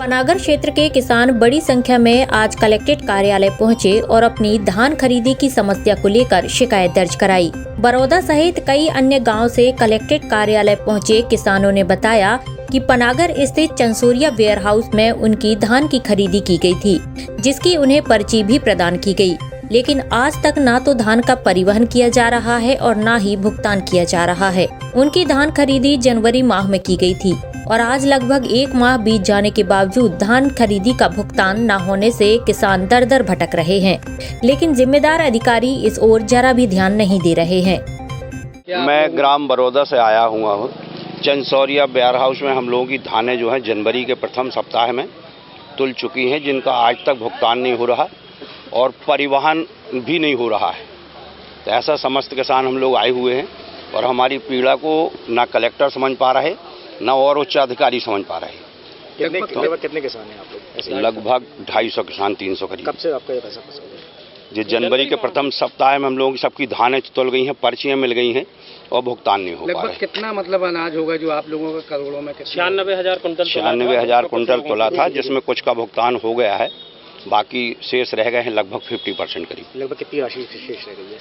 पनागर क्षेत्र के किसान बड़ी संख्या में आज कलेक्ट्रेट कार्यालय पहुंचे और अपनी धान खरीदी की समस्या को लेकर शिकायत दर्ज कराई। बड़ौदा सहित कई अन्य गांव से कलेक्ट्रेट कार्यालय पहुंचे किसानों ने बताया कि पनागर स्थित चंसोरिया वेयर हाउस में उनकी धान की खरीदी की गई थी, जिसकी उन्हें पर्ची भी प्रदान की गई, लेकिन आज तक ना तो धान का परिवहन किया जा रहा है और ना ही भुगतान किया जा रहा है। उनकी धान खरीदी जनवरी माह में की गई थी और आज लगभग 1 माह बीत जाने के बावजूद धान खरीदी का भुगतान न होने से किसान दर दर भटक रहे हैं, लेकिन जिम्मेदार अधिकारी इस ओर जरा भी ध्यान नहीं दे रहे हैं। मैं ग्राम बड़ौदा से आया हुआ हूँ। चंसोरिया वेयर हाउस में हम लोगों की धानें जो हैं जनवरी के प्रथम सप्ताह में तुल चुकी हैं, जिनका आज तक भुगतान नहीं हो रहा और परिवहन भी नहीं हो रहा है। तो ऐसा समस्त किसान हम लोग आए हुए हैं और हमारी पीड़ा को ना कलेक्टर समझ पा रहे ना और उच्च अधिकारी समझ पा रहे। कितने किसान हैं आप लोग? लगभग 250 किसान, 300 करीब। कब से आपका ये पैसा फंसा हुआ है? जो जनवरी के प्रथम सप्ताह में हम लोगों की सबकी धानें तुल गई हैं, पर्चियाँ मिल गई हैं और भुगतान नहीं हो पा रहा है। कितना मतलब अनाज होगा जो आप लोगों का करोड़ों में? 96,000 कुंटल। 96,000 कुंटल तोला था, जिसमें कुछ का भुगतान हो गया है, बाकी शेष रह गए हैं लगभग 50% करीब। लगभग कितनी राशि शेष रह गई है?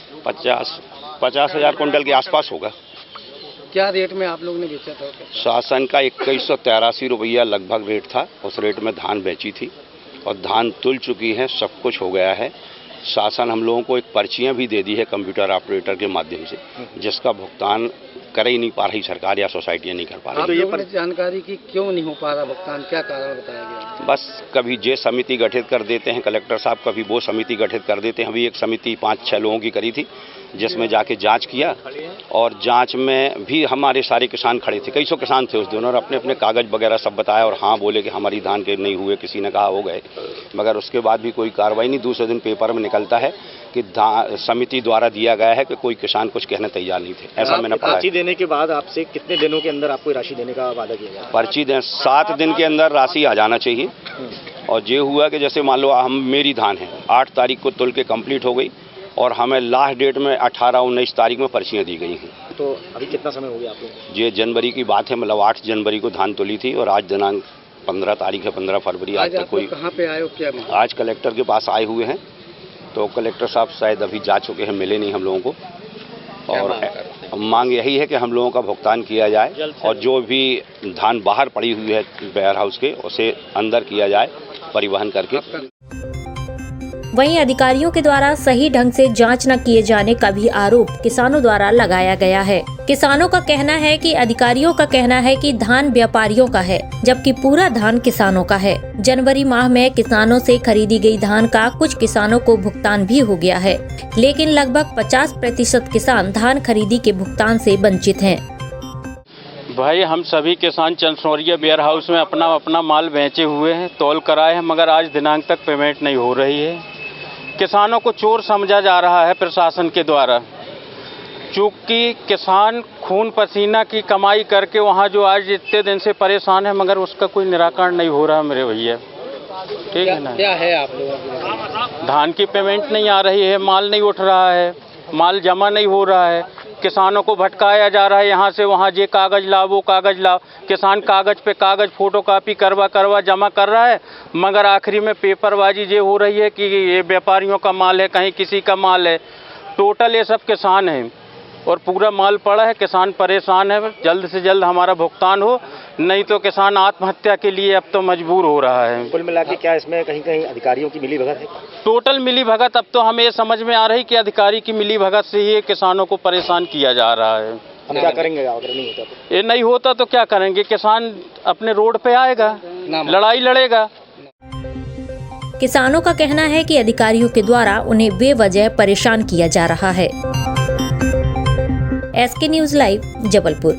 50,000 कुंटल के आसपास होगा। क्या रेट में आप लोगों ने बेचा था? शासन का 2183 रुपया लगभग रेट था, उस रेट में धान बेची थी और धान तुल चुकी है, सब कुछ हो गया है। शासन हम लोगों को एक पर्चियाँ भी दे दी है कंप्यूटर ऑपरेटर के माध्यम से, जिसका भुगतान कर ही नहीं पा रही सरकार या सोसाइटियाँ नहीं कर पा रही। तो ये जानकारी की क्यों नहीं हो पा रहा भुगतान, क्या कारण बताया गया? बस कभी जे समिति गठित कर देते हैं कलेक्टर साहब, कभी वो समिति गठित कर देते हैं। अभी एक समिति 5-6 लोगों की करी थी, जिसमें जाके जांच किया और जांच में भी हमारे सारे किसान खड़े थे, कई सौ किसान थे उस दिन, और अपने अपने कागज वगैरह सब बताया और हाँ बोले कि हमारी धान के नहीं हुए, किसी ने कहा हो गए, मगर उसके बाद भी कोई कार्रवाई नहीं। दूसरे दिन पेपर में निकलता है कि समिति द्वारा दिया गया है कि कोई किसान कुछ कहने तैयार नहीं थे। ऐसा मैंने पढ़ा। पर्ची देने के बाद आपसे कितने दिनों के अंदर आपको राशि देने का वादा किया गया? पर्ची दें 7 दिन के अंदर राशि आ जाना चाहिए। और ये हुआ कि जैसे मान लो मेरी धान है 8 तारीख को तुल के कंप्लीट हो गई और हमें लास्ट डेट में 18-19 तारीख में पर्चियाँ दी गई हैं। तो अभी कितना समय हो गया आपको? ये जनवरी की बात है, मतलब 8 जनवरी को धान तुली थी और आज दिनांक 15 तारीख है, 15 फरवरी। आज तक कोई कहाँ पे आए हो? क्या आज कलेक्टर के पास आए हुए हैं, तो कलेक्टर साहब शायद अभी जा चुके हैं, मिले नहीं हम लोगों को। और मांग यही है कि हम लोगों का भुगतान किया जाए और जो भी धान बाहर पड़ी हुई है वेयर हाउस के, उसे अंदर किया जाए परिवहन करके। वहीं अधिकारियों के द्वारा सही ढंग से जांच न किए जाने का भी आरोप किसानों द्वारा लगाया गया है। किसानों का कहना है कि अधिकारियों का कहना है कि धान व्यापारियों का है, जबकि पूरा धान किसानों का है। जनवरी माह में किसानों से खरीदी गई धान का कुछ किसानों को भुगतान भी हो गया है, लेकिन लगभग 50% किसान धान खरीदी के भुगतान से वंचित हैं। भाई हम सभी किसान चंसोरिया वेयर हाउस में अपना अपना माल बेचे हुए हैं, तौल कराए हैं, मगर आज दिनांक तक पेमेंट नहीं हो रही है। किसानों को चोर समझा जा रहा है प्रशासन के द्वारा, चूँकि किसान खून पसीना की कमाई करके वहाँ जो आज इतने दिन से परेशान है, मगर उसका कोई निराकरण नहीं हो रहा मेरे भैया। ठीक है ना? क्या है आप लोगों की? धान की पेमेंट नहीं आ रही है, माल नहीं उठ रहा है, माल जमा नहीं हो रहा है, किसानों को भटकाया जा रहा है यहाँ से वहाँ, ये कागज़ लाओ वो कागज़ लाओ। किसान कागज़ पे कागज़ फोटोकॉपी करवा जमा कर रहा है, मगर आखिरी में पेपरबाजी ये हो रही है कि ये व्यापारियों का माल है, कहीं किसी का माल है। टोटल ये सब किसान हैं और पूरा माल पड़ा है, किसान परेशान है। जल्द से जल्द हमारा भुगतान हो, नहीं तो किसान आत्महत्या के लिए अब तो मजबूर हो रहा है। कुल मिला के क्या इसमें कहीं कहीं अधिकारियों की मिलीभगत है? टोटल मिलीभगत अब तो हमें ये समझ में आ रही कि अधिकारी की मिलीभगत से ही किसानों को परेशान किया जा रहा है। हम क्या करेंगे अगर नहीं होता तो? ये नहीं होता तो क्या करेंगे? किसान अपने रोड पे आएगा, लड़ाई लड़ेगा। किसानों का कहना है कि अधिकारियों के द्वारा उन्हें बेवजह परेशान किया जा रहा है। SK news live, Jabalpur.